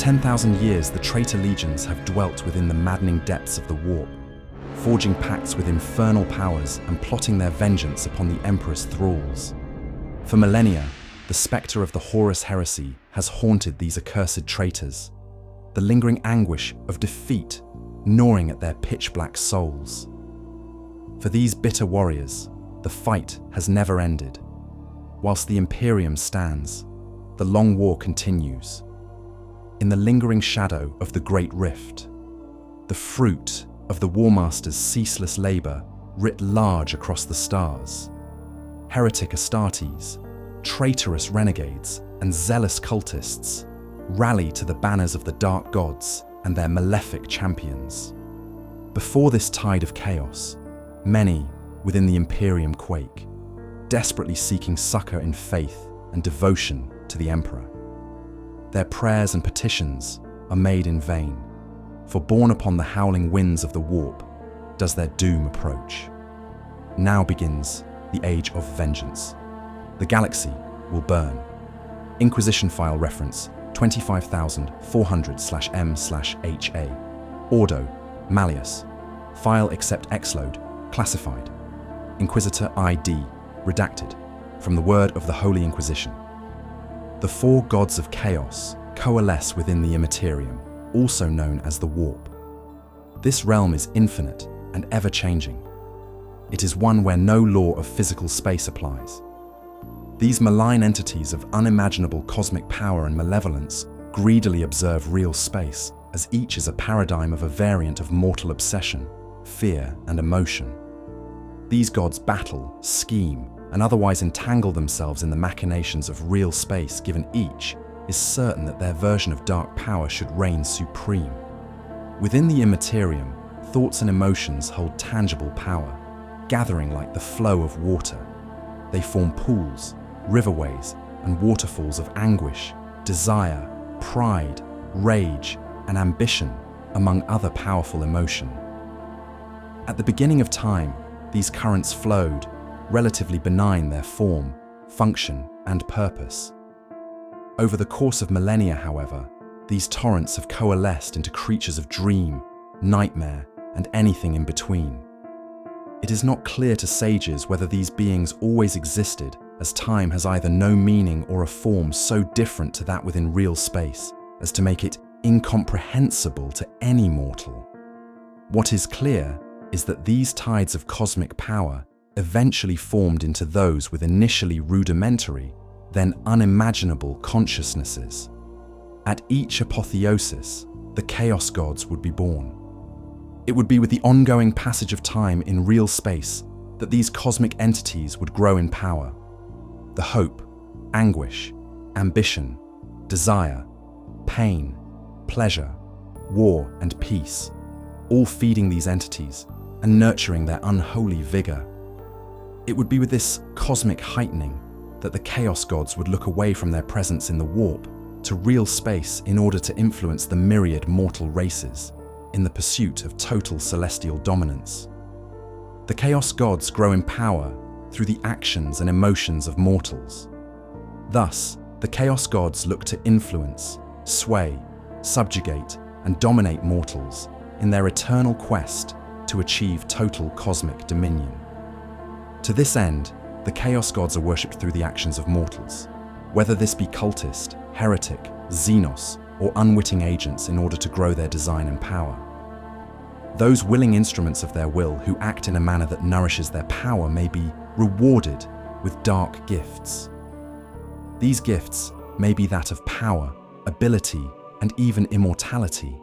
10,000 years, the Traitor Legions have dwelt within the maddening depths of the warp, forging pacts with infernal powers and plotting their vengeance upon the Emperor's thralls. For millennia, the spectre of the Horus heresy has haunted these accursed traitors, the lingering anguish of defeat gnawing at their pitch-black souls. For these bitter warriors, the fight has never ended. Whilst the Imperium stands, the long war continues. In the lingering shadow of the Great Rift, the fruit of the Warmaster's ceaseless labour writ large across the stars. Heretic Astartes, traitorous renegades, and zealous cultists rally to the banners of the Dark Gods and their malefic champions. Before this tide of chaos, many within the Imperium quake, desperately seeking succour in faith and devotion to the Emperor. Their prayers and petitions are made in vain, for borne upon the howling winds of the warp does their doom approach. Now begins the Age of Vengeance. The galaxy will burn. Inquisition file reference 25400/M/HA. Ordo, Malleus. File except Xload, classified. Inquisitor ID, redacted, from the word of the Holy Inquisition. The four gods of chaos coalesce within the Immaterium, also known as the Warp. This realm is infinite and ever-changing. It is one where no law of physical space applies. These malign entities of unimaginable cosmic power and malevolence greedily observe real space, as each is a paradigm of a variant of mortal obsession, fear, and emotion. These gods battle, scheme, and otherwise entangle themselves in the machinations of real space, given each is certain that their version of dark power should reign supreme. Within the Immaterium, thoughts and emotions hold tangible power, gathering like the flow of water. They form pools, riverways, and waterfalls of anguish, desire, pride, rage, and ambition, among other powerful emotion. At the beginning of time, these currents flowed, relatively benign their form, function, and purpose. Over the course of millennia, however, these torrents have coalesced into creatures of dream, nightmare, and anything in between. It is not clear to sages whether these beings always existed, as time has either no meaning or a form so different to that within real space as to make it incomprehensible to any mortal. What is clear is that these tides of cosmic power eventually formed into those with initially rudimentary, then unimaginable consciousnesses. At each apotheosis, the Chaos Gods would be born. It would be with the ongoing passage of time in real space that these cosmic entities would grow in power. The hope, anguish, ambition, desire, pain, pleasure, war, and peace, all feeding these entities and nurturing their unholy vigor. It would be with this cosmic heightening that the Chaos Gods would look away from their presence in the warp to real space in order to influence the myriad mortal races in the pursuit of total celestial dominance. The Chaos Gods grow in power through the actions and emotions of mortals. Thus, the Chaos Gods look to influence, sway, subjugate, and dominate mortals in their eternal quest to achieve total cosmic dominion. To this end, the Chaos Gods are worshipped through the actions of mortals, whether this be cultist, heretic, xenos, or unwitting agents in order to grow their design and power. Those willing instruments of their will who act in a manner that nourishes their power may be rewarded with dark gifts. These gifts may be that of power, ability, and even immortality.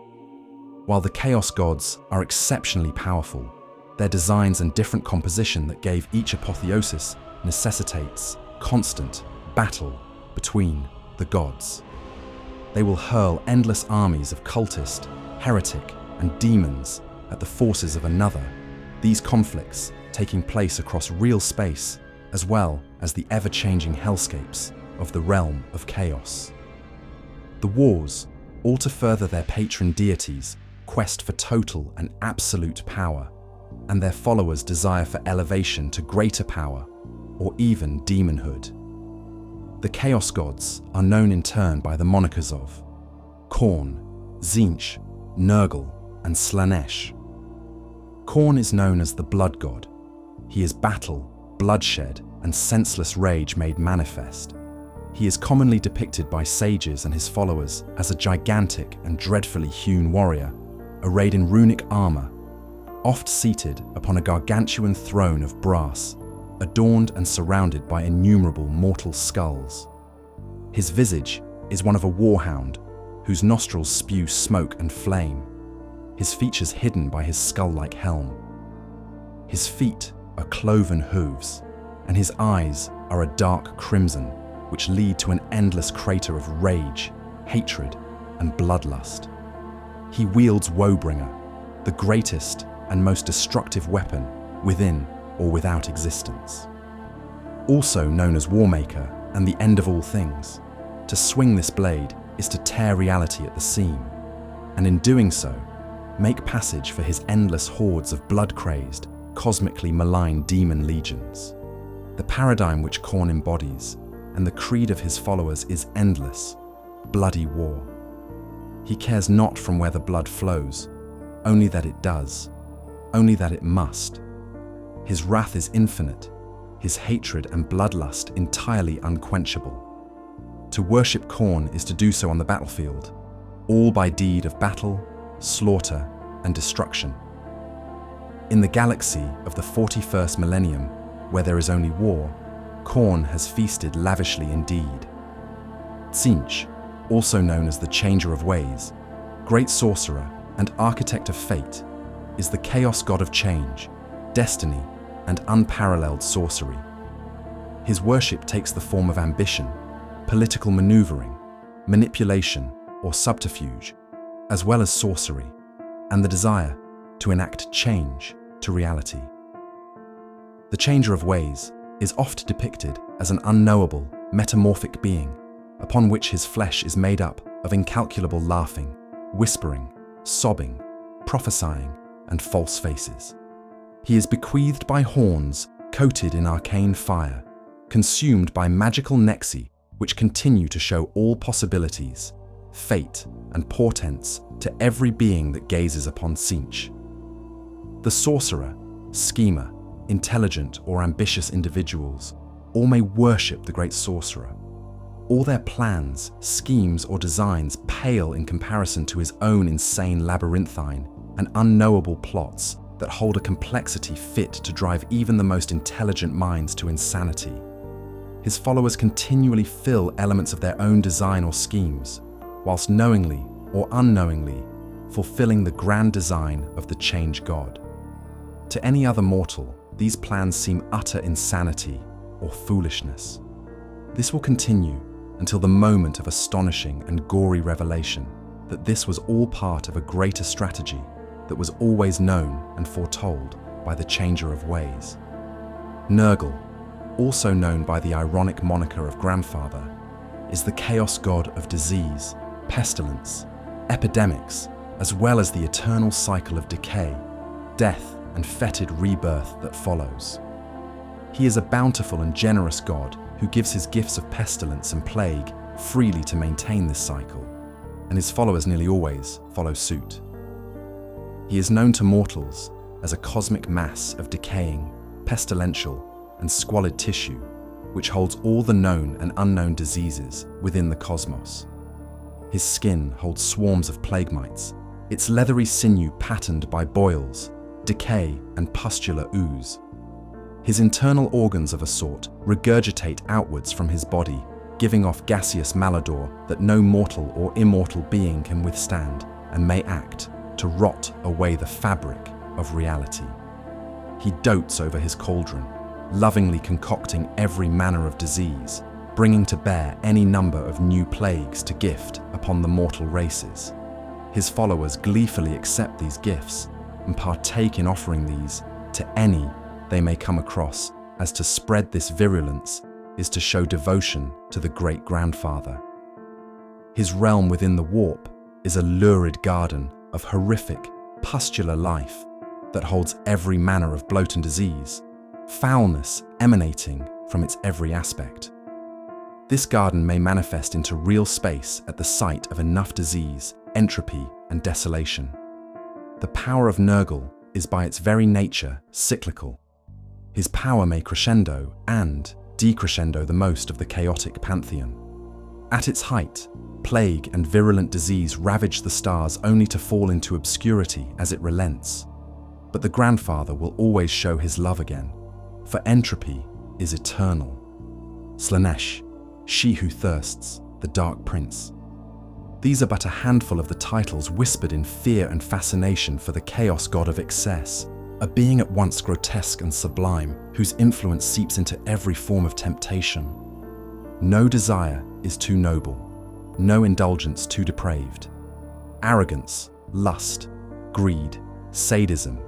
While the Chaos Gods are exceptionally powerful, their designs and different composition that gave each apotheosis necessitates constant battle between the gods. They will hurl endless armies of cultist, heretic, and demons at the forces of another, these conflicts taking place across real space as well as the ever-changing hellscapes of the realm of chaos. The wars, all to further their patron deities' quest for total and absolute power, and their followers' desire for elevation to greater power or even demonhood. The Chaos Gods are known in turn by the monikers of Khorne, Tzeentch, Nurgle, and Slaanesh. Khorne is known as the Blood God. He is battle, bloodshed, and senseless rage made manifest. He is commonly depicted by sages and his followers as a gigantic and dreadfully hewn warrior, arrayed in runic armour, oft seated upon a gargantuan throne of brass, adorned and surrounded by innumerable mortal skulls. His visage is one of a warhound, whose nostrils spew smoke and flame, his features hidden by his skull-like helm. His feet are cloven hooves, and his eyes are a dark crimson, which lead to an endless crater of rage, hatred, and bloodlust. He wields Woebringer, the greatest and most destructive weapon within or without existence. Also known as Warmaker and the end of all things, to swing this blade is to tear reality at the seam, and in doing so, make passage for his endless hordes of blood-crazed, cosmically malign demon legions. The paradigm which Khorne embodies and the creed of his followers is endless, bloody war. He cares not from where the blood flows, only that it does, only that it must. His wrath is infinite, his hatred and bloodlust entirely unquenchable. To worship Khorne is to do so on the battlefield, all by deed of battle, slaughter, and destruction. In the galaxy of the 41st millennium, where there is only war, Khorne has feasted lavishly indeed. Tzeentch, also known as the Changer of Ways, great sorcerer and architect of fate, is the chaos god of change, destiny, and unparalleled sorcery. His worship takes the form of ambition, political maneuvering, manipulation, or subterfuge, as well as sorcery, and the desire to enact change to reality. The Changer of Ways is oft depicted as an unknowable, metamorphic being, upon which his flesh is made up of incalculable laughing, whispering, sobbing, prophesying, and false faces. He is bequeathed by horns coated in arcane fire, consumed by magical nexi which continue to show all possibilities, fate, and portents to every being that gazes upon Tzeentch. The sorcerer, schemer, intelligent or ambitious individuals all may worship the great sorcerer. All their plans, schemes, or designs pale in comparison to his own insane labyrinthine and unknowable plots that hold a complexity fit to drive even the most intelligent minds to insanity. His followers continually fill elements of their own design or schemes, whilst knowingly or unknowingly fulfilling the grand design of the Change God. To any other mortal, these plans seem utter insanity or foolishness. This will continue until the moment of astonishing and gory revelation that this was all part of a greater strategy that was always known and foretold by the Changer of Ways. Nurgle, also known by the ironic moniker of Grandfather, is the chaos god of disease, pestilence, epidemics, as well as the eternal cycle of decay, death, and fetid rebirth that follows. He is a bountiful and generous god who gives his gifts of pestilence and plague freely to maintain this cycle, and his followers nearly always follow suit. He is known to mortals as a cosmic mass of decaying, pestilential, and squalid tissue, which holds all the known and unknown diseases within the cosmos. His skin holds swarms of plague mites, its leathery sinew patterned by boils, decay, and pustular ooze. His internal organs of a sort regurgitate outwards from his body, giving off gaseous malodor that no mortal or immortal being can withstand, and may act to rot away the fabric of reality. He dotes over his cauldron, lovingly concocting every manner of disease, bringing to bear any number of new plagues to gift upon the mortal races. His followers gleefully accept these gifts and partake in offering these to any they may come across, as to spread this virulence is to show devotion to the great grandfather. His realm within the warp is a lurid garden of horrific, pustular life that holds every manner of bloat and disease, foulness emanating from its every aspect. This garden may manifest into real space at the site of enough disease, entropy, and desolation. The power of Nurgle is by its very nature cyclical. His power may crescendo and decrescendo the most of the chaotic pantheon. At its height, plague and virulent disease ravage the stars only to fall into obscurity as it relents. But the Grandfather will always show his love again, for entropy is eternal. Slaanesh, she who thirsts, the Dark Prince. These are but a handful of the titles whispered in fear and fascination for the chaos god of excess, a being at once grotesque and sublime, whose influence seeps into every form of temptation. No desire is too noble, no indulgence too depraved. Arrogance, lust, greed, sadism,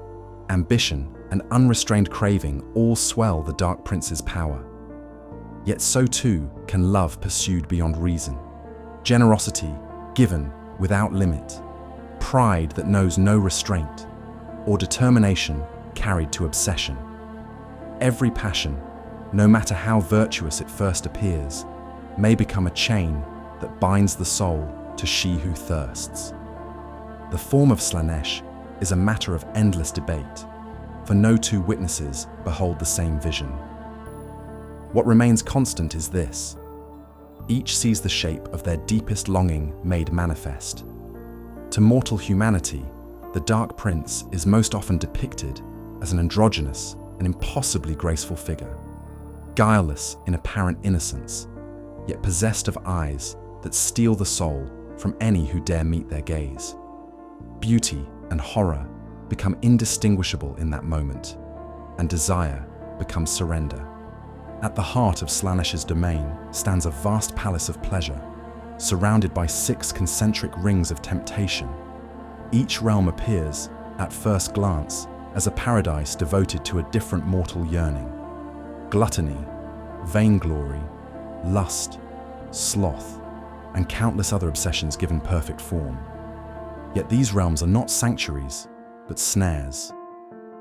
ambition, and unrestrained craving all swell the Dark Prince's power. Yet so too can love pursued beyond reason, generosity given without limit, pride that knows no restraint, or determination carried to obsession. Every passion, no matter how virtuous it first appears, may become a chain that binds the soul to she who thirsts. The form of Slaanesh is a matter of endless debate, for no two witnesses behold the same vision. What remains constant is this: each sees the shape of their deepest longing made manifest. To mortal humanity, the Dark Prince is most often depicted as an androgynous and impossibly graceful figure, guileless in apparent innocence, yet possessed of eyes that steal the soul from any who dare meet their gaze. Beauty and horror become indistinguishable in that moment, and desire becomes surrender. At the heart of Slaanesh's domain stands a vast palace of pleasure, surrounded by 6 concentric rings of temptation. Each realm appears, at first glance, as a paradise devoted to a different mortal yearning. Gluttony, vainglory, lust, sloth, and countless other obsessions given perfect form. Yet these realms are not sanctuaries, but snares.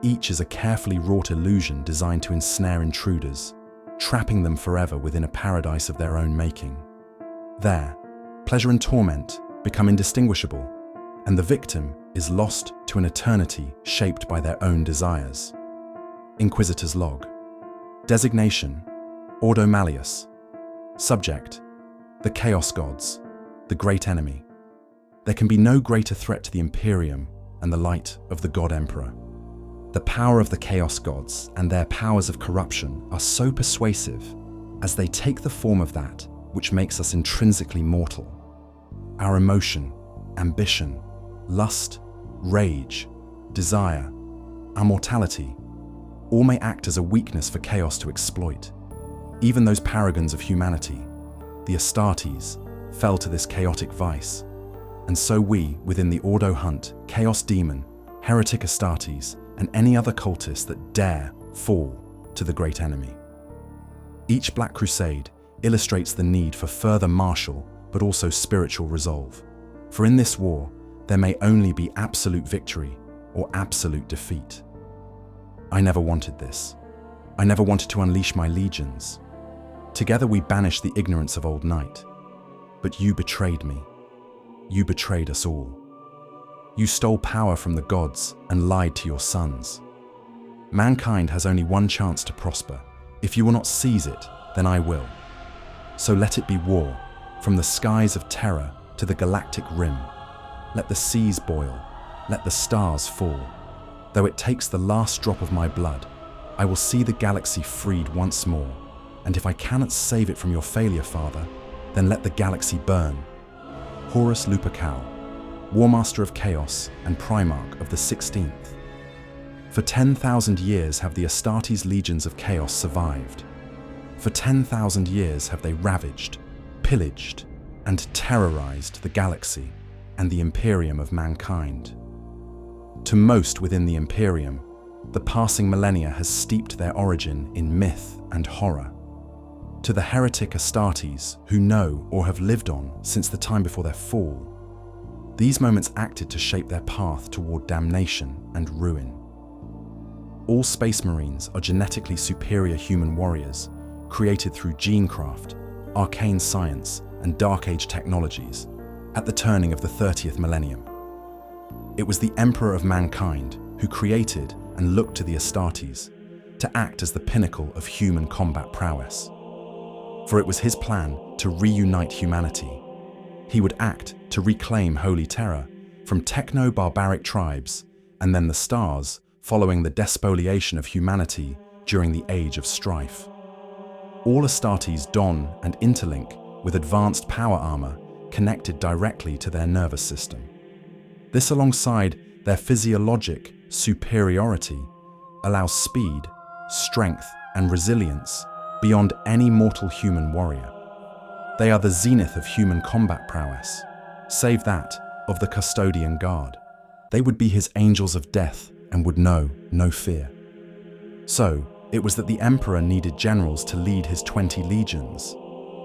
Each is a carefully wrought illusion designed to ensnare intruders, trapping them forever within a paradise of their own making. There, pleasure and torment become indistinguishable, and the victim is lost to an eternity shaped by their own desires. Inquisitor's Log. Designation: Ordo Malleus. Subject: the Chaos Gods, the Great Enemy. There can be no greater threat to the Imperium and the light of the God Emperor. The power of the Chaos Gods and their powers of corruption are so persuasive as they take the form of that which makes us intrinsically mortal. Our emotion, ambition, lust, rage, desire, our mortality, all may act as a weakness for chaos to exploit. Even those paragons of humanity, the Astartes, fell to this chaotic vice, and so we, within the Ordo Hunt, Chaos Demon, Heretic Astartes, and any other cultist that dare fall to the Great Enemy. Each Black Crusade illustrates the need for further martial but also spiritual resolve. For in this war, there may only be absolute victory or absolute defeat. I never wanted this. I never wanted to unleash my legions. Together we banished the ignorance of old night. But you betrayed me. You betrayed us all. You stole power from the gods and lied to your sons. Mankind has only one chance to prosper. If you will not seize it, then I will. So let it be war, from the skies of terror to the galactic rim. Let the seas boil, let the stars fall. Though it takes the last drop of my blood, I will see the galaxy freed once more. And if I cannot save it from your failure, Father, then let the galaxy burn. Horus Lupercal, Warmaster of Chaos and Primarch of the 16th. For 10,000 years have the Astartes legions of chaos survived. For 10,000 years have they ravaged, pillaged, and terrorized the galaxy and the Imperium of mankind. To most within the Imperium, the passing millennia has steeped their origin in myth and horror. To the heretic Astartes, who know or have lived on since the time before their fall, these moments acted to shape their path toward damnation and ruin. All Space Marines are genetically superior human warriors, created through genecraft, arcane science, and Dark Age technologies at the turning of the 30th millennium. It was the Emperor of mankind who created and looked to the Astartes to act as the pinnacle of human combat prowess. For it was his plan to reunite humanity. He would act to reclaim Holy Terror from techno-barbaric tribes and then the stars following the despoliation of humanity during the Age of Strife. All Astartes don and interlink with advanced power armor connected directly to their nervous system. This, alongside their physiologic superiority, allows speed, strength, and resilience beyond any mortal human warrior. They are the zenith of human combat prowess, save that of the Custodian Guard. They would be his angels of death and would know no fear. So, it was that the Emperor needed generals to lead his 20 legions,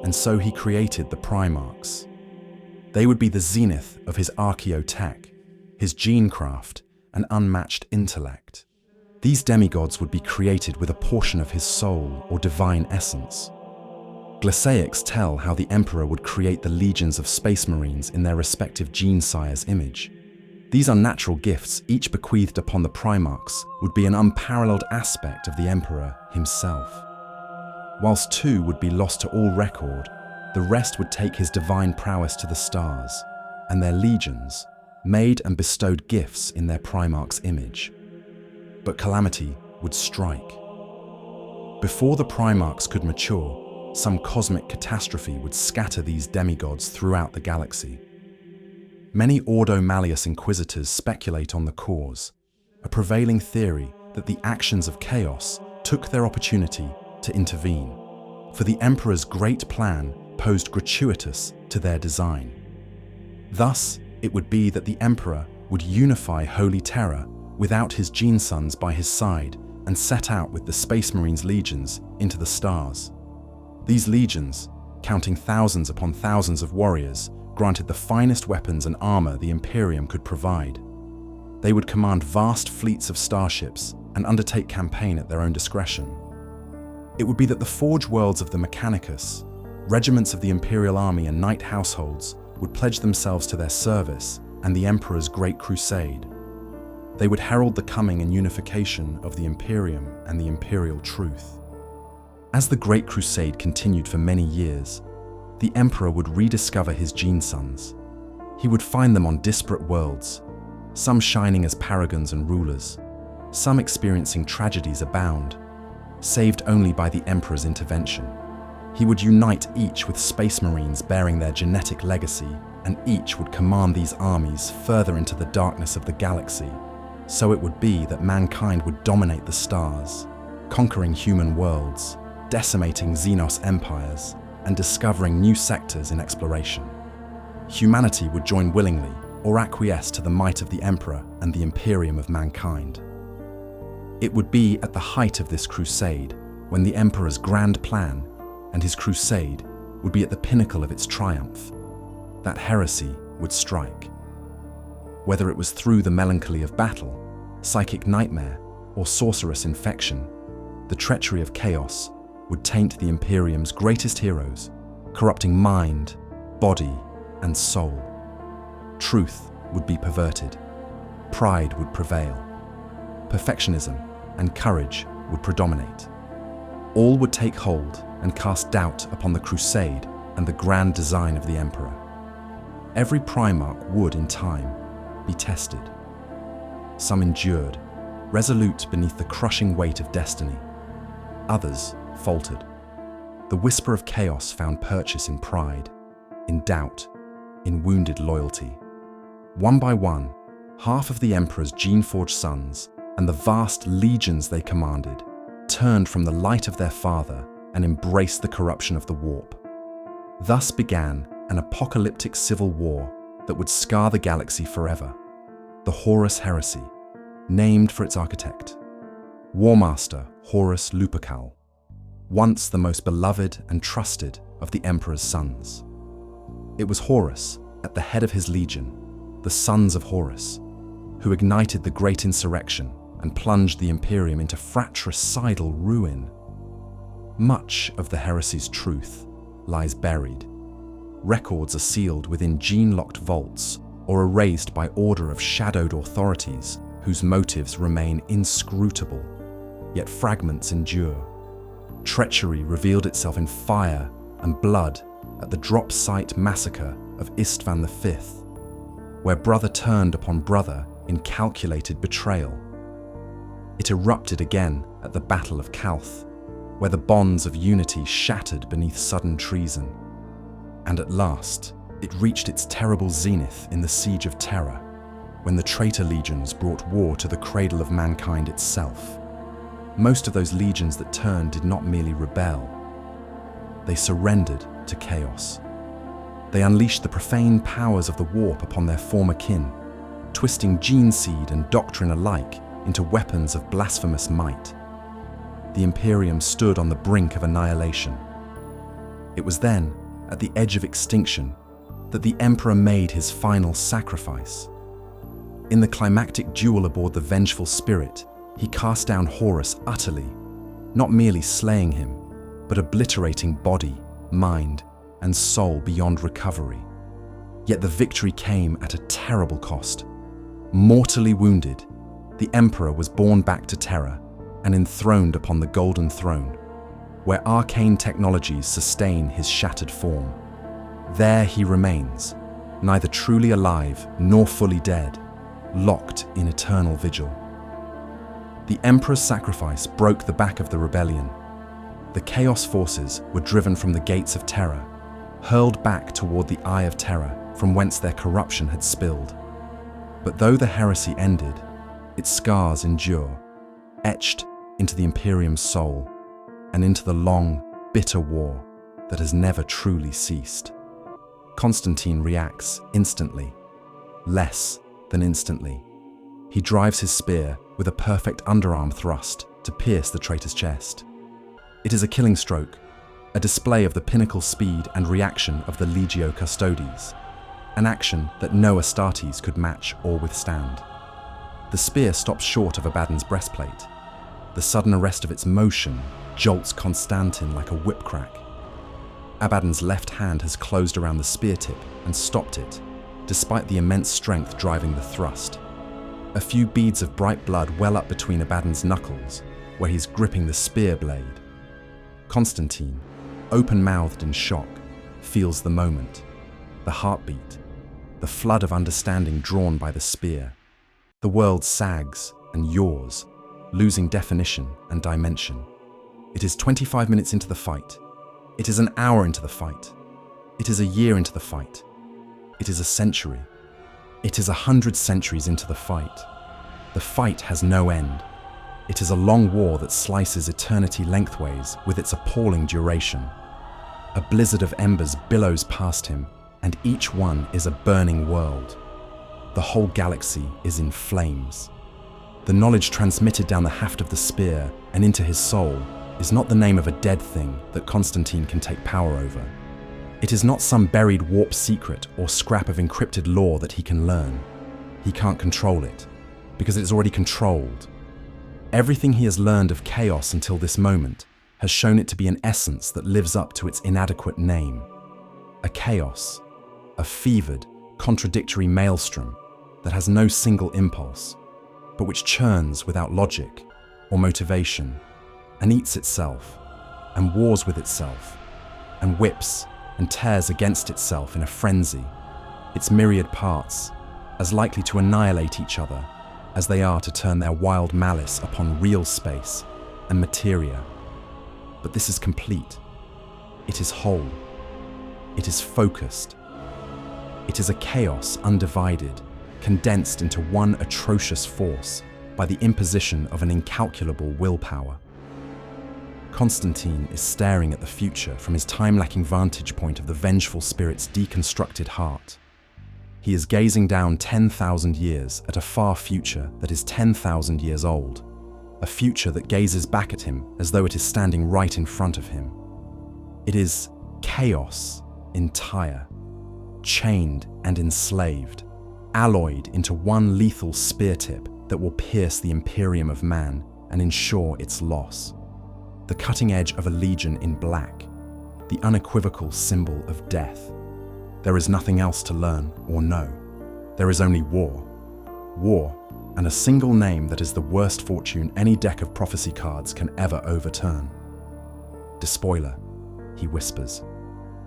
and so he created the Primarchs. They would be the zenith of his archaeotech, his genecraft, and unmatched intellect. These demigods would be created with a portion of his soul or divine essence. Glissaics tell how the Emperor would create the legions of space marines in their respective genesire's image. These unnatural gifts, each bequeathed upon the Primarchs, would be an unparalleled aspect of the Emperor himself. Whilst 2 would be lost to all record, the rest would take his divine prowess to the stars, and their legions made and bestowed gifts in their Primarch's image. But calamity would strike. Before the Primarchs could mature, some cosmic catastrophe would scatter these demigods throughout the galaxy. Many Ordo Malleus inquisitors speculate on the cause, a prevailing theory that the actions of chaos took their opportunity to intervene, for the Emperor's great plan posed gratuitous to their design. Thus, it would be that the Emperor would unify Holy Terror without his gene-sons by his side and set out with the Space Marines legions into the stars. These legions, counting thousands upon thousands of warriors, granted the finest weapons and armor the Imperium could provide. They would command vast fleets of starships and undertake campaign at their own discretion. It would be that the forge worlds of the Mechanicus, regiments of the Imperial Army and knight households would pledge themselves to their service and the Emperor's Great Crusade. They would herald the coming and unification of the Imperium and the Imperial truth. As the Great Crusade continued for many years, the Emperor would rediscover his gene-sons. He would find them on disparate worlds, some shining as paragons and rulers, some experiencing tragedies abound, saved only by the Emperor's intervention. He would unite each with Space Marines bearing their genetic legacy, and each would command these armies further into the darkness of the galaxy. So it would be that mankind would dominate the stars, conquering human worlds, decimating Xenos empires, and discovering new sectors in exploration. Humanity would join willingly or acquiesce to the might of the Emperor and the Imperium of mankind. It would be at the height of this crusade when the Emperor's grand plan and his crusade would be at the pinnacle of its triumph, that heresy would strike. Whether it was through the melancholy of battle, psychic nightmare, or sorcerous infection, the treachery of chaos would taint the Imperium's greatest heroes, corrupting mind, body, and soul. Truth would be perverted, pride would prevail, perfectionism and courage would predominate. All would take hold and cast doubt upon the crusade and the grand design of the Emperor. Every Primarch would, in time, be tested. Some endured, resolute beneath the crushing weight of destiny. Others faltered. The whisper of chaos found purchase in pride, in doubt, in wounded loyalty. One by one, half of the Emperor's gene-forged sons and the vast legions they commanded turned from the light of their father and embraced the corruption of the warp. Thus began an apocalyptic civil war that would scar the galaxy forever. The Horus Heresy, named for its architect, Warmaster Horus Lupercal, once the most beloved and trusted of the Emperor's sons. It was Horus, at the head of his legion, the Sons of Horus, who ignited the Great Insurrection and plunged the Imperium into fratricidal ruin. Much of the heresy's truth lies buried. Records are sealed within gene-locked vaults or erased by order of shadowed authorities whose motives remain inscrutable, yet fragments endure. Treachery revealed itself in fire and blood at the drop site massacre of Istvan V, where brother turned upon brother in calculated betrayal. It erupted again at the Battle of Calth, where the bonds of unity shattered beneath sudden treason. And at last, it reached its terrible zenith in the Siege of Terror, when the Traitor Legions brought war to the cradle of mankind itself. Most of those legions that turned did not merely rebel. They surrendered to chaos. They unleashed the profane powers of the warp upon their former kin, twisting gene seed and doctrine alike into weapons of blasphemous might. The Imperium stood on the brink of annihilation. It was then, at the edge of extinction, that the Emperor made his final sacrifice. In the climactic duel aboard the Vengeful Spirit, he cast down Horus utterly, not merely slaying him, but obliterating body, mind, and soul beyond recovery. Yet the victory came at a terrible cost. Mortally wounded, the Emperor was borne back to Terra and enthroned upon the Golden Throne, where arcane technologies sustain his shattered form. There he remains, neither truly alive nor fully dead, locked in eternal vigil. The Emperor's sacrifice broke the back of the rebellion. The Chaos forces were driven from the gates of Terra, hurled back toward the Eye of Terror, from whence their corruption had spilled. But though the heresy ended, its scars endure, etched into the Imperium's soul and into the long, bitter war that has never truly ceased. Constantine reacts instantly, less than instantly. He drives his spear with a perfect underarm thrust to pierce the traitor's chest. It is a killing stroke, a display of the pinnacle speed and reaction of the Legio Custodes, an action that no Astartes could match or withstand. The spear stops short of Abaddon's breastplate. The sudden arrest of its motion jolts Constantine like a whip crack. Abaddon's left hand has closed around the spear tip and stopped it, despite the immense strength driving the thrust. A few beads of bright blood well up between Abaddon's knuckles, where he's gripping the spear blade. Constantine, open-mouthed in shock, feels the moment, the heartbeat, the flood of understanding drawn by the spear. The world sags and yaws, losing definition and dimension. It is 25 minutes into the fight. It is an hour into the fight. It is a year into the fight. It is a century. It is 100 centuries into the fight. The fight has no end. It is a long war that slices eternity lengthways with its appalling duration. A blizzard of embers billows past him, and each one is a burning world. The whole galaxy is in flames. The knowledge transmitted down the haft of the spear and into his soul is not the name of a dead thing that Constantine can take power over. It is not some buried warp secret or scrap of encrypted lore that he can learn. He can't control it, because it is already controlled. Everything he has learned of chaos until this moment has shown it to be an essence that lives up to its inadequate name. A chaos, a fevered, contradictory maelstrom that has no single impulse, but which churns without logic or motivation, and eats itself, and wars with itself, and whips and tears against itself in a frenzy, its myriad parts as likely to annihilate each other as they are to turn their wild malice upon real space and materia. But this is complete. It is whole. It is focused. It is a chaos undivided, condensed into one atrocious force by the imposition of an incalculable willpower. Constantine is staring at the future from his time-lacking vantage point of the Vengeful Spirit's deconstructed heart. He is gazing down 10,000 years at a far future that is 10,000 years old, a future that gazes back at him as though it is standing right in front of him. It is chaos entire, chained and enslaved, alloyed into one lethal spear tip that will pierce the Imperium of man and ensure its loss. The cutting edge of a legion in black, the unequivocal symbol of death. There is nothing else to learn or know. There is only war. War, and a single name that is the worst fortune any deck of prophecy cards can ever overturn. Despoiler, he whispers.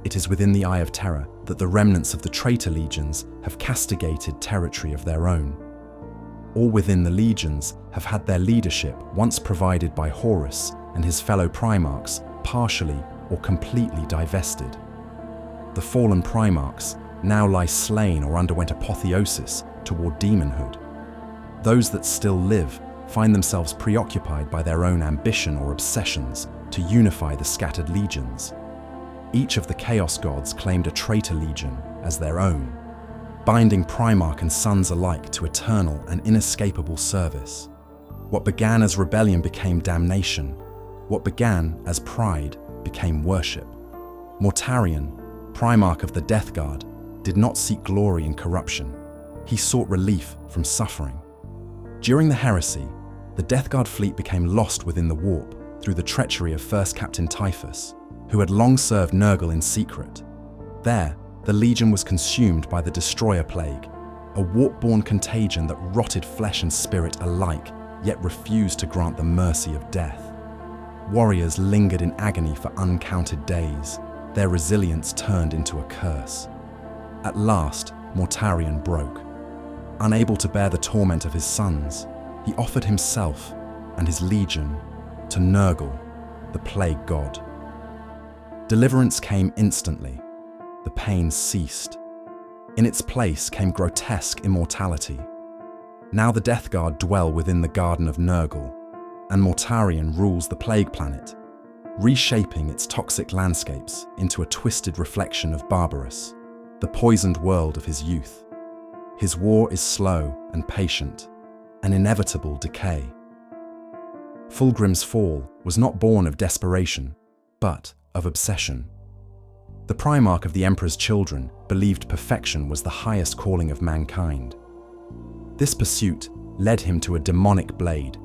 It is within the Eye of Terror that the remnants of the Traitor Legions have castigated territory of their own. All within the legions have had their leadership, once provided by Horus and his fellow Primarchs, partially or completely divested. The fallen Primarchs now lie slain or underwent apotheosis toward demonhood. Those that still live find themselves preoccupied by their own ambition or obsessions to unify the scattered legions. Each of the Chaos Gods claimed a Traitor Legion as their own, binding Primarch and sons alike to eternal and inescapable service. What began as rebellion became damnation. What began as pride became worship. Mortarion, Primarch of the Death Guard, did not seek glory in corruption. He sought relief from suffering. During the heresy, the Death Guard fleet became lost within the warp through the treachery of First Captain Typhus, who had long served Nurgle in secret. There, the Legion was consumed by the Destroyer Plague, a warp-born contagion that rotted flesh and spirit alike, yet refused to grant the mercy of death. Warriors lingered in agony for uncounted days, their resilience turned into a curse. At last, Mortarion broke. Unable to bear the torment of his sons, he offered himself and his legion to Nurgle, the Plague God. Deliverance came instantly. The pain ceased. In its place came grotesque immortality. Now the Death Guard dwell within the Garden of Nurgle, and Mortarion rules the Plague Planet, reshaping its toxic landscapes into a twisted reflection of Barbarous, the poisoned world of his youth. His war is slow and patient, an inevitable decay. Fulgrim's fall was not born of desperation, but of obsession. The Primarch of the Emperor's children believed perfection was the highest calling of mankind. This pursuit led him to a demonic blade,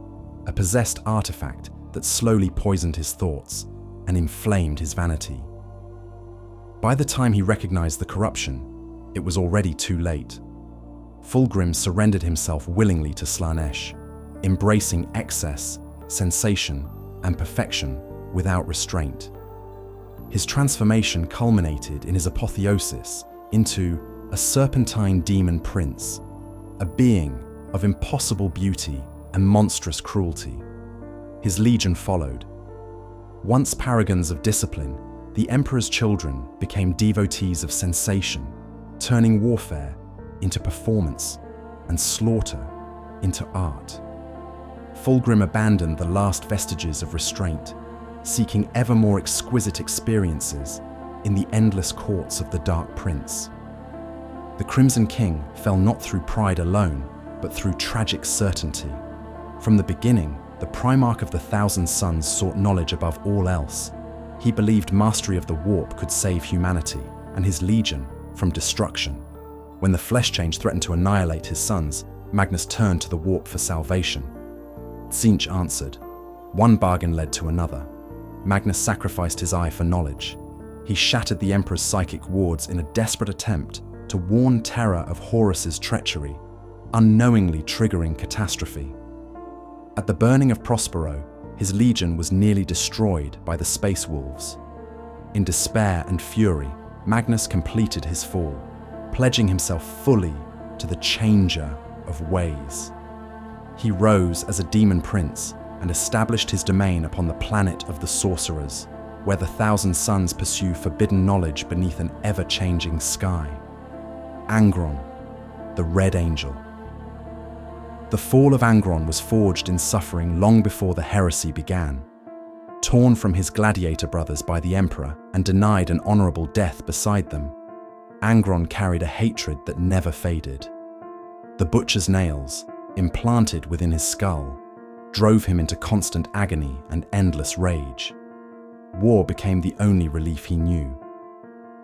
a possessed artifact that slowly poisoned his thoughts and inflamed his vanity. By the time he recognized the corruption, it was already too late. Fulgrim surrendered himself willingly to Slaanesh, embracing excess, sensation, and perfection without restraint. His transformation culminated in his apotheosis into a serpentine demon prince, a being of impossible beauty and monstrous cruelty. His legion followed. Once paragons of discipline, the Emperor's children became devotees of sensation, turning warfare into performance and slaughter into art. Fulgrim abandoned the last vestiges of restraint, seeking ever more exquisite experiences in the endless courts of the Dark Prince. The Crimson King fell not through pride alone, but through tragic certainty. From the beginning, the Primarch of the Thousand Suns sought knowledge above all else. He believed mastery of the warp could save humanity and his legion from destruction. When the flesh change threatened to annihilate his sons, Magnus turned to the warp for salvation. Tzeentch answered. One bargain led to another. Magnus sacrificed his eye for knowledge. He shattered the Emperor's psychic wards in a desperate attempt to warn Terra of Horus's treachery, unknowingly triggering catastrophe. At the burning of Prospero, his legion was nearly destroyed by the Space Wolves. In despair and fury, Magnus completed his fall, pledging himself fully to the Changer of Ways. He rose as a demon prince and established his domain upon the planet of the sorcerers, where the Thousand Suns pursue forbidden knowledge beneath an ever-changing sky. Angron, the Red Angel. The fall of Angron was forged in suffering long before the heresy began. Torn from his gladiator brothers by the Emperor and denied an honorable death beside them, Angron carried a hatred that never faded. The butcher's nails, implanted within his skull, drove him into constant agony and endless rage. War became the only relief he knew.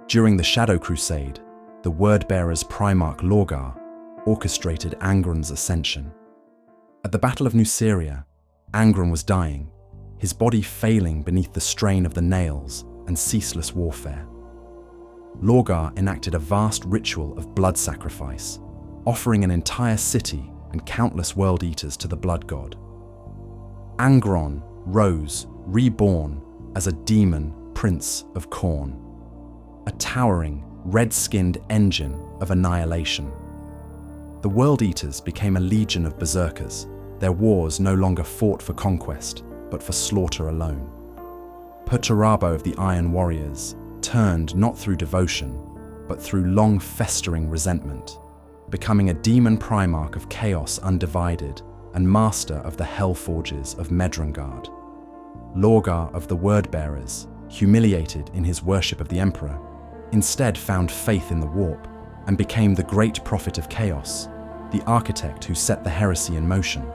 During the Shadow Crusade, the Wordbearer's Primarch Lorgar orchestrated Angron's ascension. At the Battle of Nuceria, Angron was dying, his body failing beneath the strain of the nails and ceaseless warfare. Lorgar enacted a vast ritual of blood sacrifice, offering an entire city and countless world eaters to the blood god. Angron rose, reborn as a demon prince of Khorne, a towering, red-skinned engine of annihilation. The world eaters became a legion of berserkers, their wars no longer fought for conquest, but for slaughter alone. Perturabo of the Iron Warriors turned not through devotion, but through long festering resentment, becoming a demon primarch of chaos undivided and master of the Hellforges of Medrengard. Lorgar of the Wordbearers, humiliated in his worship of the Emperor, instead found faith in the warp and became the great prophet of chaos, the architect who set the heresy in motion.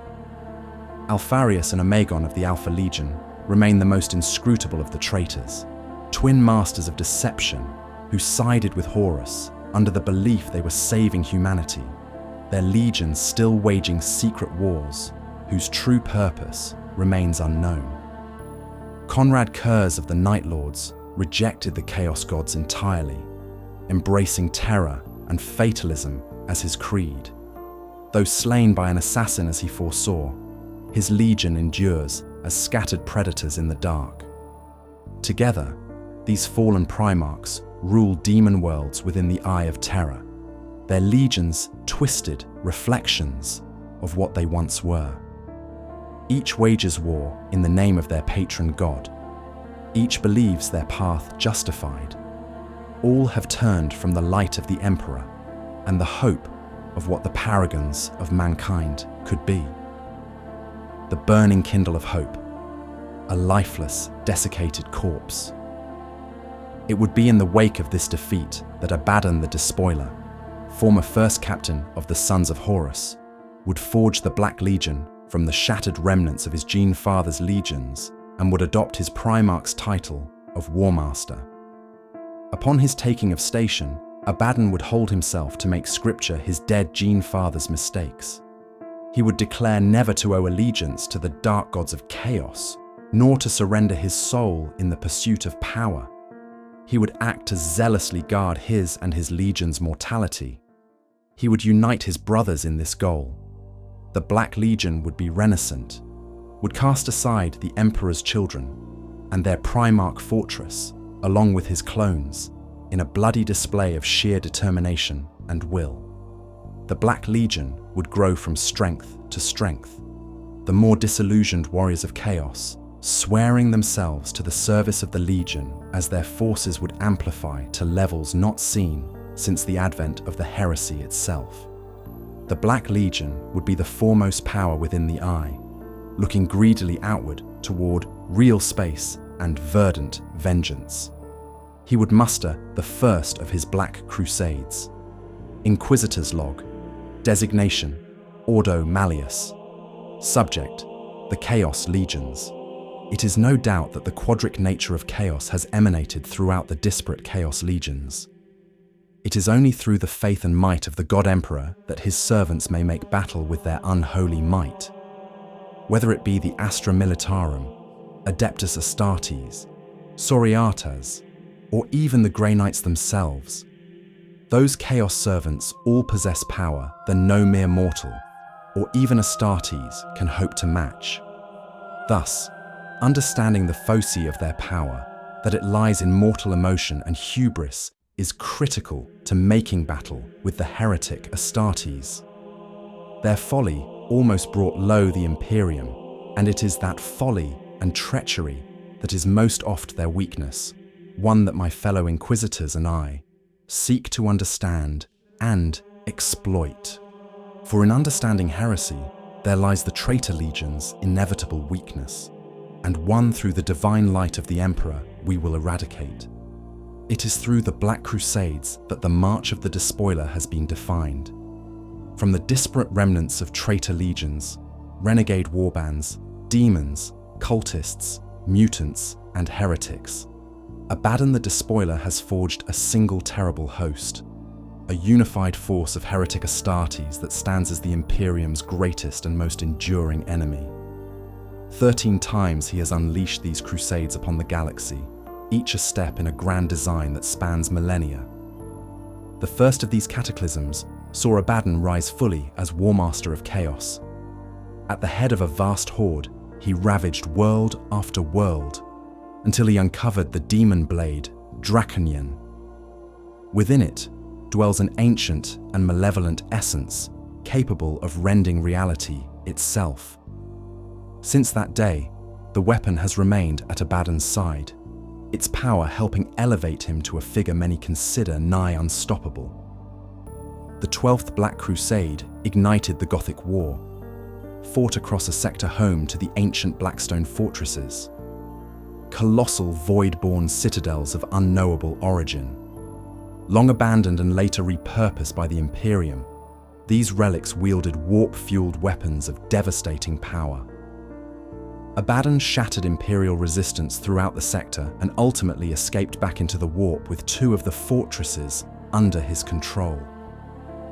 Alpharius and Omegon of the Alpha Legion remain the most inscrutable of the traitors, twin masters of deception who sided with Horus under the belief they were saving humanity, their legions still waging secret wars whose true purpose remains unknown. Conrad Kurz of the Night Lords rejected the Chaos Gods entirely, embracing terror and fatalism as his creed. Though slain by an assassin as he foresaw, his legion endures as scattered predators in the dark. Together, these fallen primarchs rule demon worlds within the Eye of Terror, their legions twisted reflections of what they once were. Each wages war in the name of their patron god. Each believes their path justified. All have turned from the light of the Emperor and the hope of what the paragons of mankind could be. The burning kindle of hope, a lifeless, desiccated corpse. It would be in the wake of this defeat that Abaddon the Despoiler, former first captain of the Sons of Horus, would forge the Black Legion from the shattered remnants of his Gene Father's legions and would adopt his Primarch's title of War Master. Upon his taking of station, Abaddon would hold himself to make scripture his dead Gene Father's mistakes. He would declare never to owe allegiance to the dark gods of chaos, nor to surrender his soul in the pursuit of power. He would act to zealously guard his and his legion's mortality. He would unite his brothers in this goal. The Black Legion would be renaissant, would cast aside the Emperor's children and their Primarch fortress, along with his clones, in a bloody display of sheer determination and will. The Black Legion would grow from strength to strength, the more disillusioned warriors of chaos swearing themselves to the service of the Legion as their forces would amplify to levels not seen since the advent of the heresy itself. The Black Legion would be the foremost power within the Eye, looking greedily outward toward real space and verdant vengeance. He would muster the first of his Black Crusades. Inquisitor's Log. Designation: Ordo Malleus. Subject: the Chaos Legions. It is no doubt that the quadric nature of chaos has emanated throughout the disparate Chaos Legions. It is only through the faith and might of the God Emperor that his servants may make battle with their unholy might. Whether it be the Astra Militarum, Adeptus Astartes, Soriatas, or even the Grey Knights themselves, those Chaos servants all possess power that no mere mortal, or even Astartes, can hope to match. Thus, understanding the foci of their power, that it lies in mortal emotion and hubris, is critical to making battle with the heretic Astartes. Their folly almost brought low the Imperium, and it is that folly and treachery that is most oft their weakness, one that my fellow Inquisitors and I seek to understand and exploit. For in understanding heresy, there lies the Traitor Legions' inevitable weakness, and one through the divine light of the Emperor we will eradicate. It is through the Black Crusades that the march of the Despoiler has been defined. From the disparate remnants of Traitor Legions, renegade warbands, demons, cultists, mutants, and heretics, Abaddon the Despoiler has forged a single terrible host, a unified force of heretic Astartes that stands as the Imperium's greatest and most enduring enemy. 13 times he has unleashed these crusades upon the galaxy, each a step in a grand design that spans millennia. The first of these cataclysms saw Abaddon rise fully as Warmaster of Chaos. At the head of a vast horde, he ravaged world after world, until he uncovered the demon blade, Draconian. Within it dwells an ancient and malevolent essence capable of rending reality itself. Since that day, the weapon has remained at Abaddon's side, its power helping elevate him to a figure many consider nigh unstoppable. The 12th Black Crusade ignited the Gothic War, fought across a sector home to the ancient Blackstone fortresses, colossal void-born citadels of unknowable origin. Long abandoned and later repurposed by the Imperium, these relics wielded warp-fueled weapons of devastating power. Abaddon shattered Imperial resistance throughout the sector and ultimately escaped back into the warp with 2 of the fortresses under his control.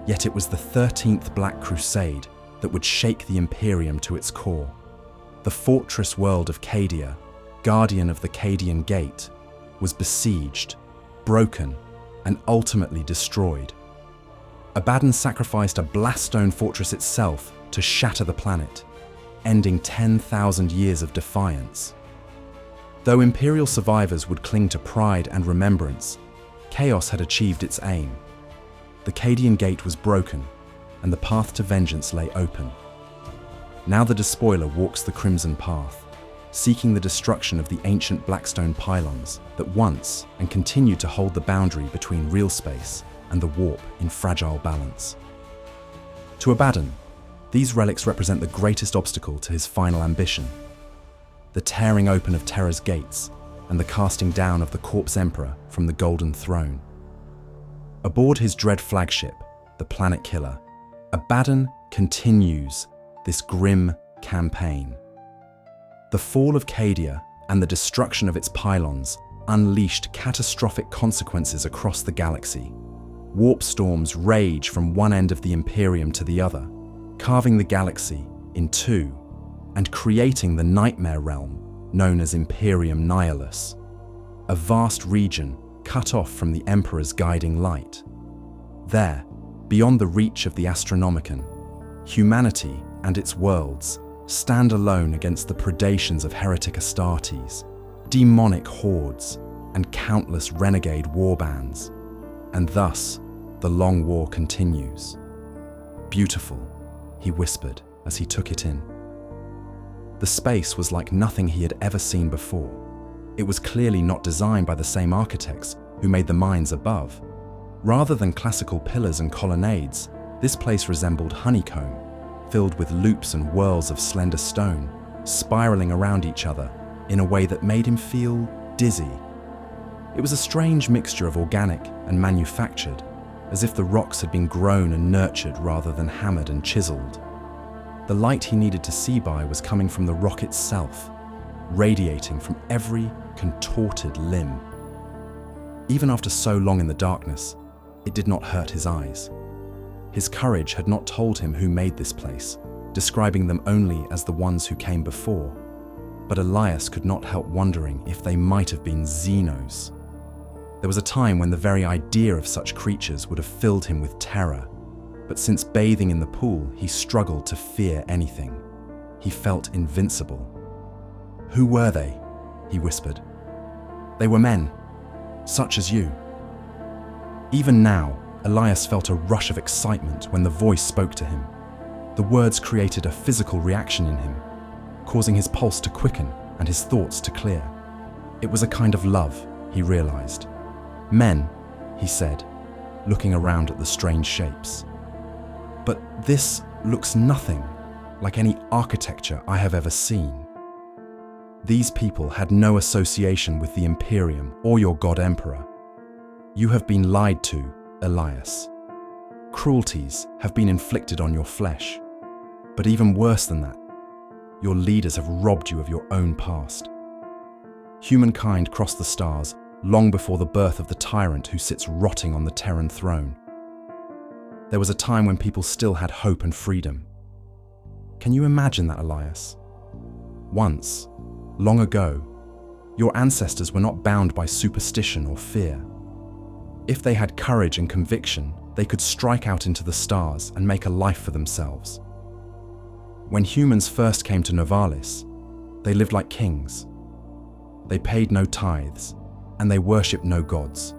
Yet it was the 13th Black Crusade that would shake the Imperium to its core. The fortress world of Cadia, guardian of the Cadian Gate, was besieged, broken, and ultimately destroyed. Abaddon sacrificed a blaststone fortress itself to shatter the planet, ending 10,000 years of defiance. Though Imperial survivors would cling to pride and remembrance, Chaos had achieved its aim. The Cadian Gate was broken, and the path to vengeance lay open. Now the Despoiler walks the Crimson Path, seeking the destruction of the ancient Blackstone pylons that once and continue to hold the boundary between real space and the warp in fragile balance. To Abaddon, these relics represent the greatest obstacle to his final ambition: the tearing open of Terror's gates and the casting down of the Corpse Emperor from the Golden Throne. Aboard his dread flagship, the Planet Killer, Abaddon continues this grim campaign. The fall of Cadia and the destruction of its pylons unleashed catastrophic consequences across the galaxy. Warp storms rage from one end of the Imperium to the other, carving the galaxy in 2 and creating the nightmare realm known as Imperium Nihilus, a vast region cut off from the Emperor's guiding light. There, beyond the reach of the Astronomicon, humanity and its worlds stand alone against the predations of heretic Astartes, demonic hordes, and countless renegade warbands. And thus, the long war continues. "Beautiful," he whispered as he took it in. The space was like nothing he had ever seen before. It was clearly not designed by the same architects who made the mines above. Rather than classical pillars and colonnades, this place resembled honeycomb, filled with loops and whirls of slender stone, spiraling around each other in a way that made him feel dizzy. It was a strange mixture of organic and manufactured, as if the rocks had been grown and nurtured rather than hammered and chiseled. The light he needed to see by was coming from the rock itself, radiating from every contorted limb. Even after so long in the darkness, it did not hurt his eyes. His courage had not told him who made this place, describing them only as the ones who came before. But Elias could not help wondering if they might have been Xenos. There was a time when the very idea of such creatures would have filled him with terror, but since bathing in the pool, he struggled to fear anything. He felt invincible. "Who were they?" he whispered. "They were men, such as you." Even now, Elias felt a rush of excitement when the voice spoke to him. The words created a physical reaction in him, causing his pulse to quicken and his thoughts to clear. It was a kind of love, he realized. "Men," he said, looking around at the strange shapes. "But this looks nothing like any architecture I have ever seen." These people had no association with the Imperium or your God Emperor. "You have been lied to, Elias. Cruelties have been inflicted on your flesh. But even worse than that, your leaders have robbed you of your own past. Humankind crossed the stars long before the birth of the tyrant who sits rotting on the Terran throne. There was a time when people still had hope and freedom. Can you imagine that, Elias? Once, long ago, Your ancestors were not bound by superstition or fear. If they had courage and conviction, they could strike out into the stars and make a life for themselves. When humans first came to Novalis, they lived like kings. They paid no tithes, and they worshipped no gods.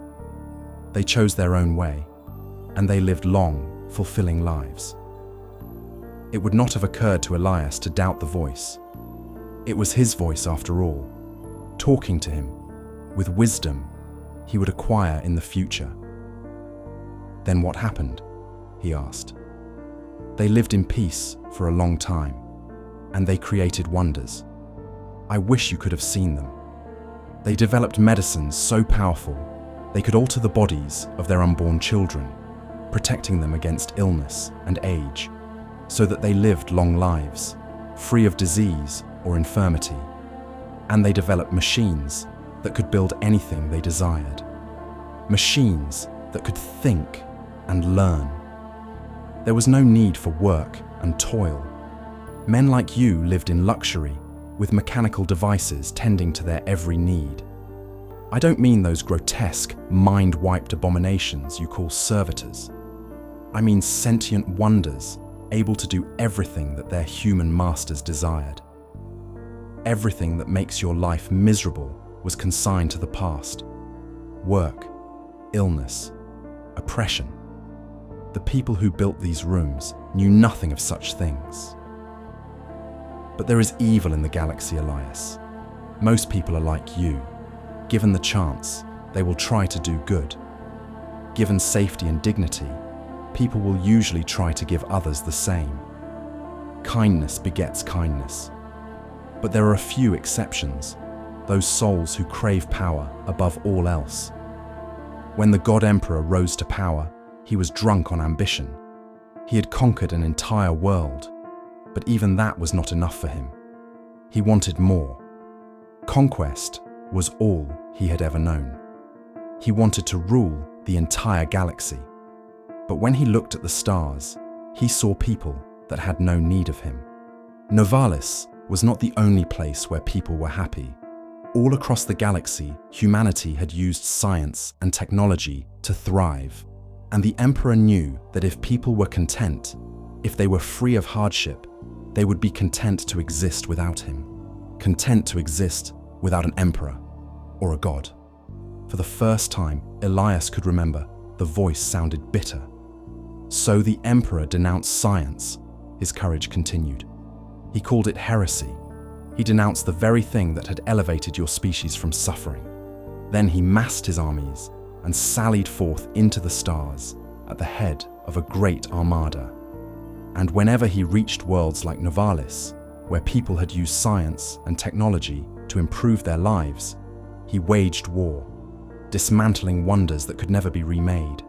They chose their own way, and they lived long, fulfilling lives. It would not have occurred to Elias to doubt the voice. It was his voice after all, talking to him, with wisdom he would acquire in the future. Then what happened? He asked. They lived in peace for a long time, and they created wonders. I wish you could have seen them. They developed medicines so powerful they could alter the bodies of their unborn children, protecting them against illness and age, so that they lived long lives, free of disease or infirmity. And they developed machines that could build anything they desired. Machines that could think and learn. There was no need for work and toil. Men like you lived in luxury, with mechanical devices tending to their every need. I don't mean those grotesque, mind-wiped abominations you call servitors. I mean sentient wonders, able to do everything that their human masters desired. Everything that makes your life miserable was consigned to the past. Work, illness, oppression. The people who built these rooms knew nothing of such things. But there is evil in the galaxy, Elias. Most people are like you. Given the chance, they will try to do good. Given safety and dignity, people will usually try to give others the same. Kindness begets kindness. But there are a few exceptions, those souls who crave power above all else. When the God Emperor rose to power, he was drunk on ambition. He had conquered an entire world, but even that was not enough for him. He wanted more. Conquest was all he had ever known. He wanted to rule the entire galaxy. But when he looked at the stars, he saw people that had no need of him. Novalis was not the only place where people were happy. All across the galaxy, humanity had used science and technology to thrive. And the Emperor knew that if people were content, if they were free of hardship, they would be content to exist without him. Content to exist without an emperor or a god. For the first time, Elias could remember the voice sounded bitter. So the Emperor denounced science. His courage continued. He called it heresy. He denounced the very thing that had elevated your species from suffering. Then he massed his armies and sallied forth into the stars at the head of a great armada. And whenever he reached worlds like Novalis, where people had used science and technology to improve their lives, he waged war, dismantling wonders that could never be remade.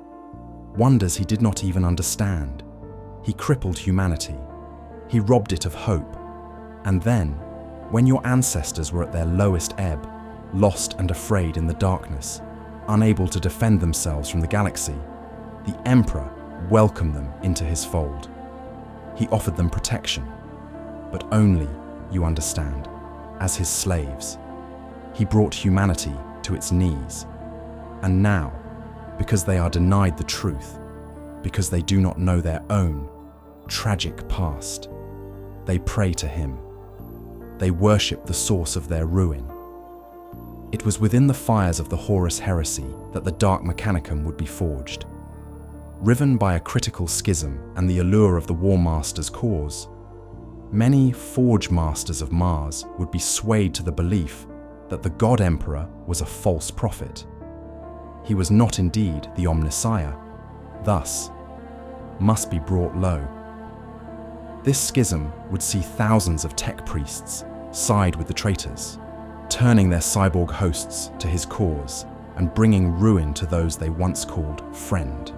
Wonders he did not even understand. He crippled humanity. He robbed it of hope. And then, when your ancestors were at their lowest ebb, lost and afraid in the darkness, unable to defend themselves from the galaxy, the Emperor welcomed them into his fold. He offered them protection, but only, you understand, as his slaves. He brought humanity to its knees. And now, because they are denied the truth, because they do not know their own tragic past, they pray to him. They worship the source of their ruin. It was within the fires of the Horus heresy that the Dark Mechanicum would be forged. Riven by a critical schism and the allure of the War Master's cause, many Forge Masters of Mars would be swayed to the belief that the God Emperor was a false prophet. He was not indeed the Omnissiah, thus must be brought low. This schism would see thousands of tech priests side with the traitors, turning their cyborg hosts to his cause and bringing ruin to those they once called friend.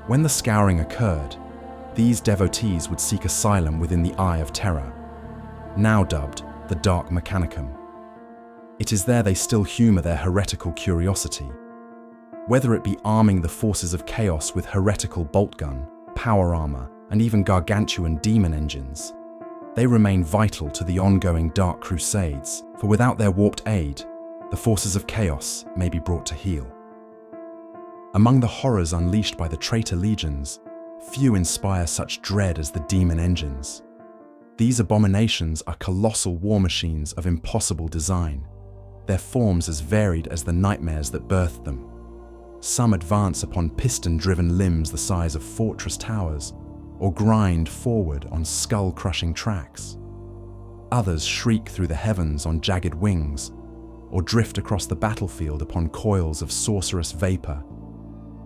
When the scouring occurred, these devotees would seek asylum within the Eye of Terror, now dubbed the Dark Mechanicum. It is there they still humour their heretical curiosity. Whether it be arming the forces of chaos with heretical bolt gun, power armour, and even gargantuan demon engines, they remain vital to the ongoing Dark Crusades for without their warped aid, the forces of chaos may be brought to heel. Among the horrors unleashed by the Traitor Legions, few inspire such dread as the demon engines. These abominations are colossal war machines of impossible design, their forms as varied as the nightmares that birthed them. Some advance upon piston-driven limbs the size of fortress towers, or grind forward on skull-crushing tracks. Others shriek through the heavens on jagged wings, or drift across the battlefield upon coils of sorcerous vapor.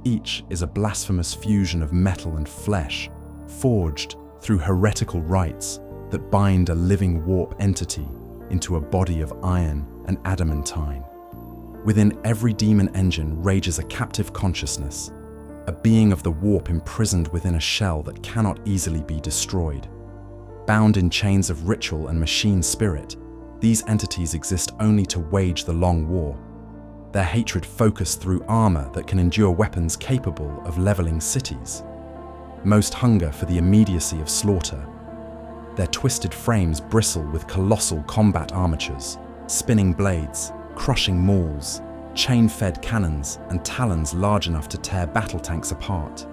Each is a blasphemous fusion of metal and flesh, forged through heretical rites that bind a living warp entity into a body of iron and adamantine. Within every demon engine rages a captive consciousness, a being of the warp imprisoned within a shell that cannot easily be destroyed. Bound in chains of ritual and machine spirit, these entities exist only to wage the long war. Their hatred focused through armor that can endure weapons capable of leveling cities. Most hunger for the immediacy of slaughter. Their twisted frames bristle with colossal combat armatures, spinning blades, crushing mauls, chain-fed cannons, and talons large enough to tear battle tanks apart.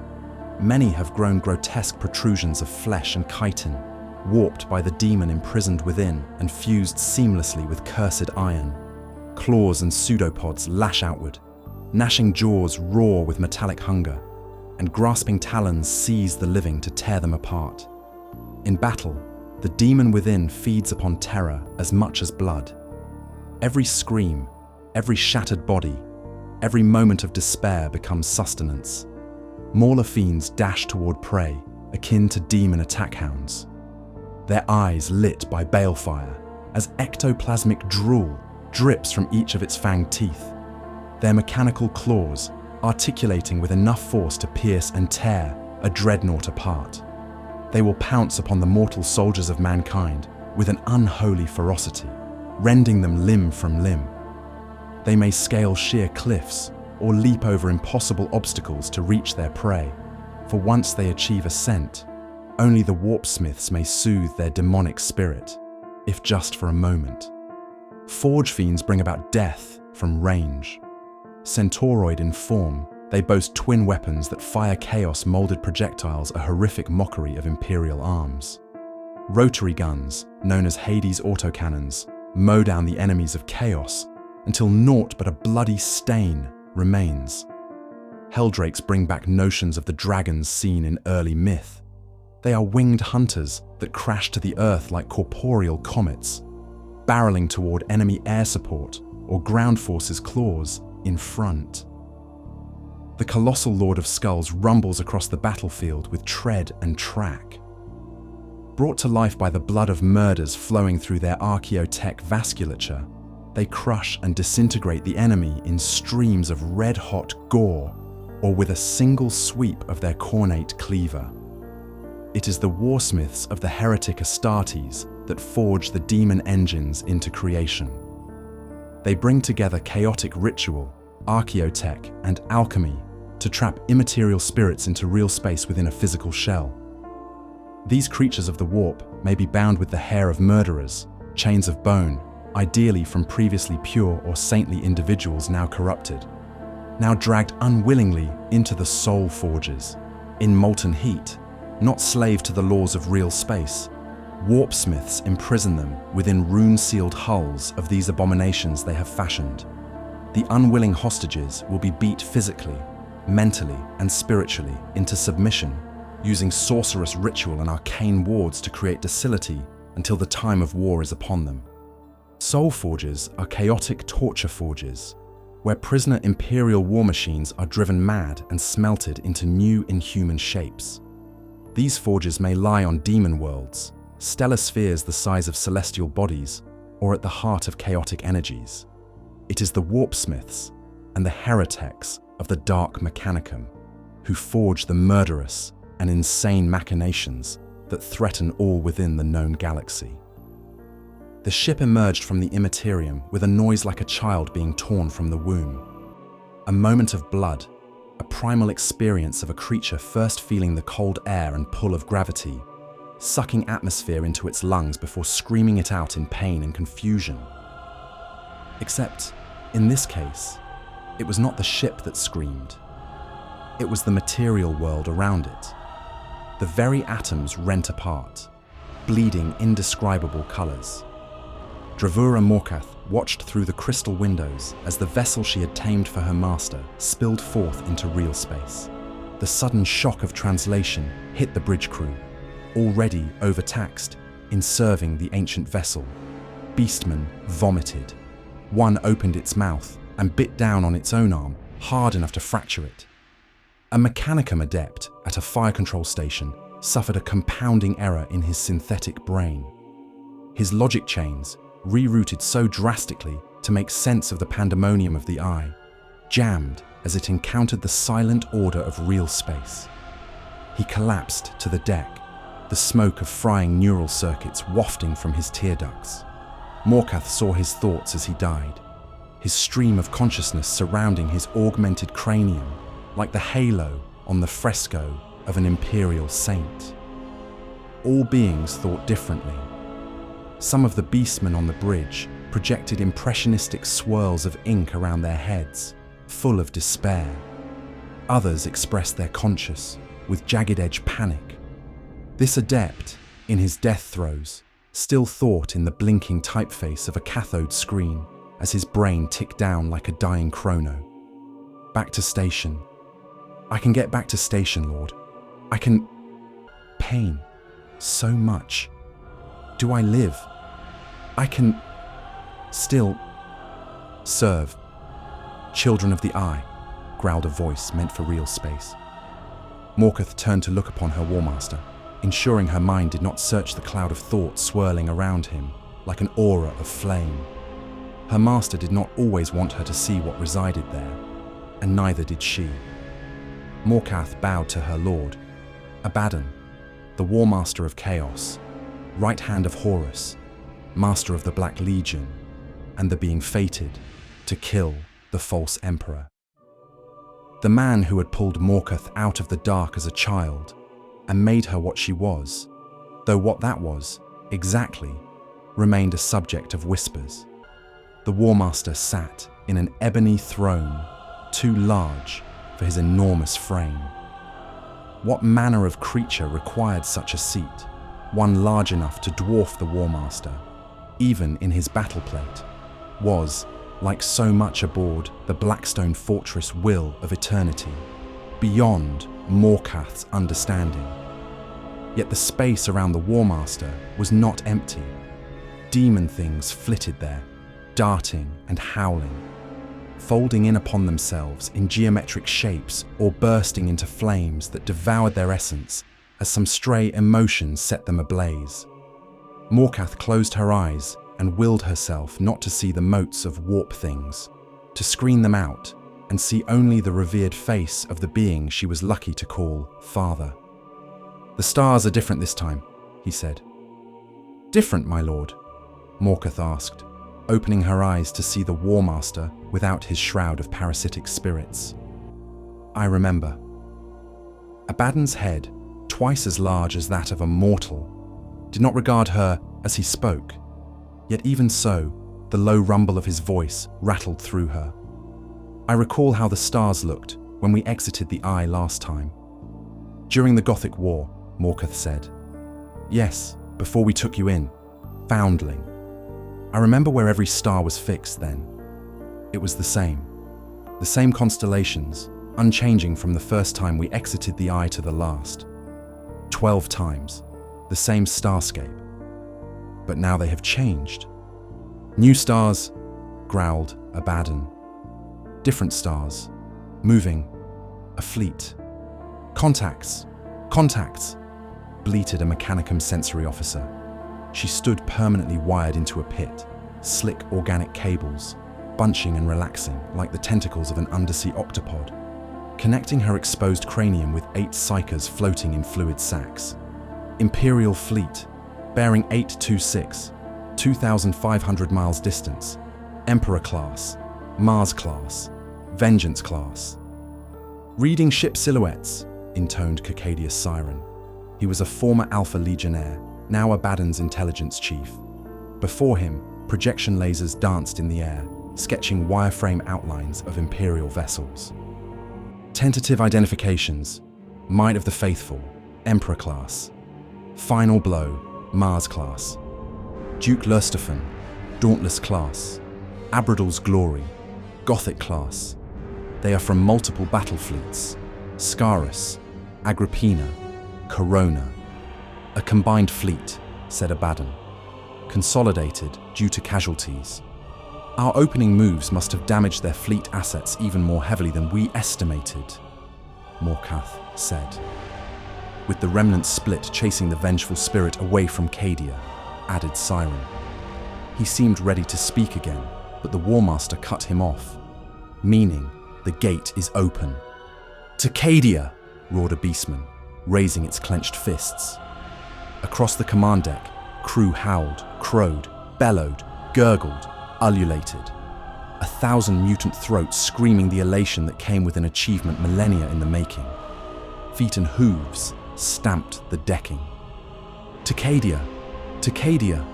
Many have grown grotesque protrusions of flesh and chitin, warped by the demon imprisoned within and fused seamlessly with cursed iron. Claws and pseudopods lash outward, gnashing jaws roar with metallic hunger, and grasping talons seize the living to tear them apart. In battle, the demon within feeds upon terror as much as blood. Every scream, every shattered body, every moment of despair becomes sustenance. Mauler fiends dash toward prey, akin to demon attack hounds. Their eyes lit by balefire, as ectoplasmic drool drips from each of its fanged teeth. Their mechanical claws, articulating with enough force to pierce and tear a dreadnought apart. They will pounce upon the mortal soldiers of mankind with an unholy ferocity, rending them limb from limb. They may scale sheer cliffs or leap over impossible obstacles to reach their prey, for once they achieve ascent, only the warpsmiths may soothe their demonic spirit, if just for a moment. Forge fiends bring about death from range. Centauroid in form, they boast twin weapons that fire chaos-molded projectiles, a horrific mockery of Imperial arms. Rotary guns, known as Hades autocannons, mow down the enemies of chaos until naught but a bloody stain remains. Helldrakes bring back notions of the dragons seen in early myth. They are winged hunters that crash to the earth like corporeal comets, barreling toward enemy air support or ground forces' claws in front. The colossal Lord of Skulls rumbles across the battlefield with tread and track. Brought to life by the blood of murders flowing through their archaeotech vasculature, they crush and disintegrate the enemy in streams of red-hot gore or with a single sweep of their cornate cleaver. It is the warsmiths of the heretic Astartes that forge the demon engines into creation. They bring together chaotic ritual, archaeotech, and alchemy to trap immaterial spirits into real space within a physical shell. These creatures of the warp may be bound with the hair of murderers, chains of bone, ideally from previously pure or saintly individuals now corrupted, now dragged unwillingly into the soul forges, in molten heat, not slave to the laws of real space. Warpsmiths imprison them within rune-sealed hulls of these abominations they have fashioned. The unwilling hostages will be beat physically, mentally, and spiritually into submission, using sorcerous ritual and arcane wards to create docility until the time of war is upon them. Soul forges are chaotic torture forges, where prisoner imperial war machines are driven mad and smelted into new inhuman shapes. These forges may lie on demon worlds, stellar spheres the size of celestial bodies, or at the heart of chaotic energies. It is the warpsmiths and the heretics of the dark mechanicum who forge the murderous and insane machinations that threaten all within the known galaxy. The ship emerged from the immaterium with a noise like a child being torn from the womb. A moment of blood, a primal experience of a creature first feeling the cold air and pull of gravity, sucking atmosphere into its lungs before screaming it out in pain and confusion. Except, in this case, it was not the ship that screamed. It was the material world around it. The very atoms rent apart, bleeding indescribable colors. Dravura Morkath watched through the crystal windows as the vessel she had tamed for her master spilled forth into real space. The sudden shock of translation hit the bridge crew, already overtaxed in serving the ancient vessel. Beastmen vomited. One opened its mouth and bit down on its own arm, hard enough to fracture it. A Mechanicum adept at a fire control station suffered a compounding error in his synthetic brain. His logic chains, rerouted so drastically to make sense of the pandemonium of the eye, jammed as it encountered the silent order of real space. He collapsed to the deck, the smoke of frying neural circuits wafting from his tear ducts. Morkath saw his thoughts as he died, his stream of consciousness surrounding his augmented cranium like the halo on the fresco of an imperial saint. All beings thought differently. Some of the beastmen on the bridge projected impressionistic swirls of ink around their heads, full of despair. Others expressed their conscience with jagged-edge panic. This adept, in his death throes, still thought in the blinking typeface of a cathode screen as his brain ticked down like a dying chrono. Back to station. I can get back to station, Lord. I can... Pain. So much. Do I live? I can... Still... Serve. Children of the Eye, growled a voice meant for real space. Morkath turned to look upon her Warmaster, ensuring her mind did not search the cloud of thought swirling around him like an aura of flame. Her master did not always want her to see what resided there, and neither did she. Morkath bowed to her lord, Abaddon, the Warmaster of Chaos, right hand of Horus, master of the Black Legion, and the being fated to kill the false emperor. The man who had pulled Morkath out of the dark as a child and made her what she was, though what that was, exactly, remained a subject of whispers. The Warmaster sat in an ebony throne, too large for his enormous frame. What manner of creature required such a seat, one large enough to dwarf the Warmaster, even in his battle plate, was, like so much aboard the Blackstone Fortress will of eternity, beyond Morkath's understanding. Yet the space around the Warmaster was not empty. Demon things flitted there, darting and howling, folding in upon themselves in geometric shapes or bursting into flames that devoured their essence as some stray emotion set them ablaze. Morkath closed her eyes and willed herself not to see the motes of warp things, to screen them out and see only the revered face of the being she was lucky to call Father. "The stars are different this time," he said. "Different, my lord?" Morkath asked, opening her eyes to see the Warmaster without his shroud of parasitic spirits. "I remember." Abaddon's head, twice as large as that of a mortal, did not regard her as he spoke, yet even so, the low rumble of his voice rattled through her. "I recall how the stars looked when we exited the Eye last time. During the Gothic War," Morkath said. "Yes, before we took you in, Foundling. I remember where every star was fixed then. It was the same constellations, unchanging from the first time we exited the Eye to the last. 12 times, the same starscape. But now they have changed. New stars," growled Abaddon. "Different stars, moving, a fleet. Contacts, contacts," bleated a Mechanicum sensory officer. She stood permanently wired into a pit, slick organic cables, bunching and relaxing like the tentacles of an undersea octopod, connecting her exposed cranium with 8 psychers floating in fluid sacs. "Imperial fleet, bearing 826, 2,500 miles distance, Emperor class, Mars class, Vengeance class." "Reading ship silhouettes," intoned Cicadia's siren. He was a former Alpha Legionnaire, now Abaddon's intelligence chief. Before him, projection lasers danced in the air, sketching wireframe outlines of Imperial vessels. Tentative identifications: Might of the Faithful, Emperor class. Final Blow, Mars class. Duke Lurstefan, Dauntless class. Abradal's Glory, Gothic class. They are from multiple battle fleets: Scarus, Agrippina, Corona. A combined fleet, said Abaddon. Consolidated due to casualties. Our opening moves must have damaged their fleet assets even more heavily than we estimated, Morkath said. With the remnants split chasing the vengeful spirit away from Cadia, added Siren. He seemed ready to speak again, but the Warmaster cut him off, meaning the gate is open. To Cadia, roared a beastman, raising its clenched fists. Across the command deck, crew howled, crowed, bellowed, gurgled, ululated. 1,000 mutant throats screaming the elation that came with an achievement millennia in the making. Feet and hooves stamped the decking. To Cadia! To Cadia!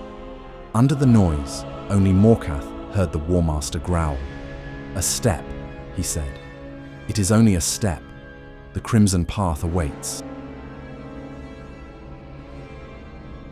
Under the noise, only Morkath heard the Warmaster growl. A step, he said. It is only a step. The crimson path awaits.